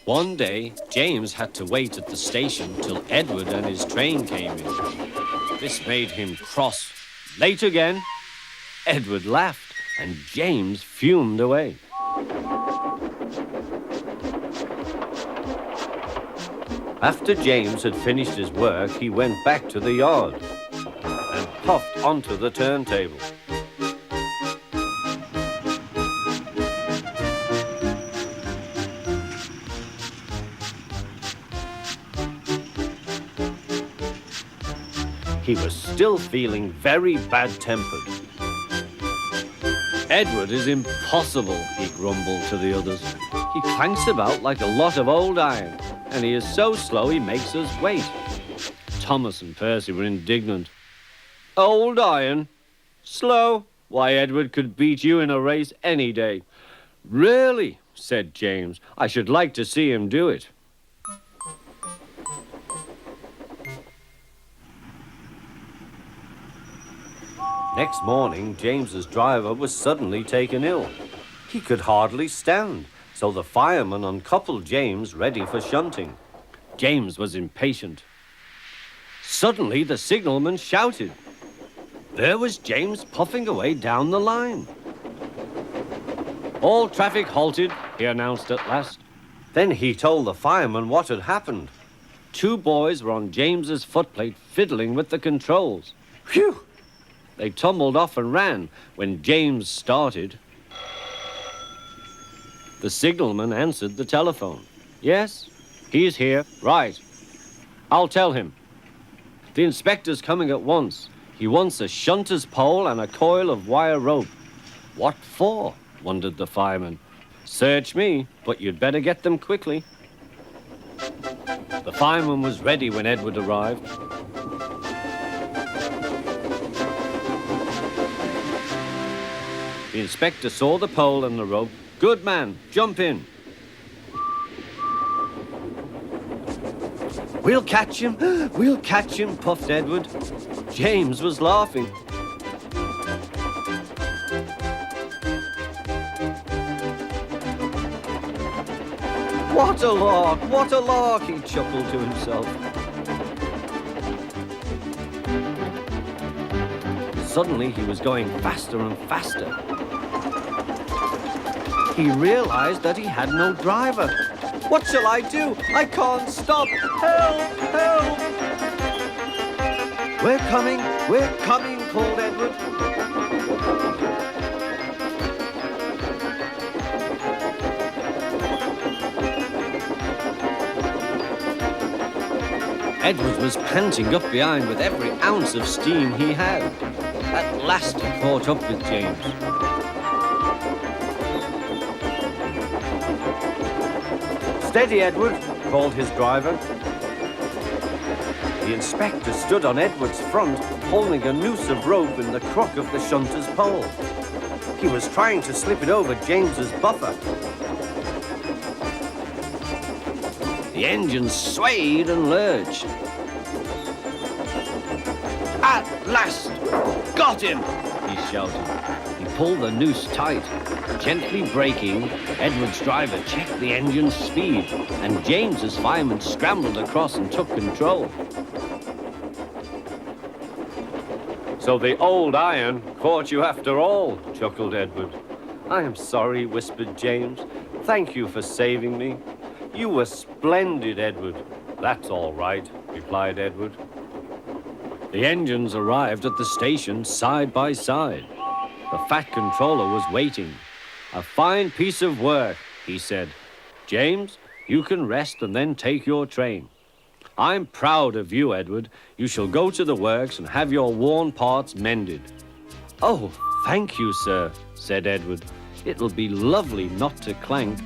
One day, James had to wait at the station till Edward and his train came in. This made him cross. Late again? Edward laughed, and James fumed away. After James had finished his work, he went back to the yard and puffed onto the turntable. He was still feeling very bad-tempered. Edward is impossible, he grumbled to the others. He clanks about like a lot of old iron, and he is so slow he makes us wait. Thomas and Percy were indignant. Old iron? Slow? Why, Edward could beat you in a race any day. Really, said James, I should like to see him do it. Next morning, James's driver was suddenly taken ill. He could hardly stand, so the fireman uncoupled James ready for shunting. James was impatient. Suddenly, the signalman shouted. There was James puffing away down the line. All traffic halted, he announced at last. Then he told the fireman what had happened. 2 boys were on James's footplate fiddling with the controls. Phew! They tumbled off and ran when James started. The signalman answered the telephone. Yes, he's here. Right. I'll tell him. The inspector's coming at once. He wants a shunter's pole and a coil of wire rope. What for? Wondered the fireman. Search me, but you'd better get them quickly. The fireman was ready when Edward arrived. The inspector saw the pole and the rope. Good man, jump in. We'll catch him, puffed Edward. James was laughing. What a lark, he chuckled to himself. Suddenly, he was going faster and faster. He realized that he had no driver. What shall I do? I can't stop. Help! Help! We're coming, called Edward. Edward was panting up behind with every ounce of steam he had. At last he caught up with James. Steady, Edward, called his driver. The inspector stood on Edward's front, holding a noose of rope in the crook of the shunter's pole. He was trying to slip it over James's buffer. The engine swayed and lurched. At last! Got him! He shouted. He pulled the noose tight. Gently braking, Edward's driver checked the engine's speed, and James's fireman scrambled across and took control. So the old iron caught you after all, chuckled Edward. I am sorry, whispered James. Thank you for saving me. You were splendid, Edward. That's all right, replied Edward. The engines arrived at the station side by side. The fat controller was waiting. A fine piece of work, he said. James, you can rest and then take your train. I'm proud of you, Edward. You shall go to the works and have your worn parts mended. Oh, thank you, sir, said Edward. It'll be lovely not to clank.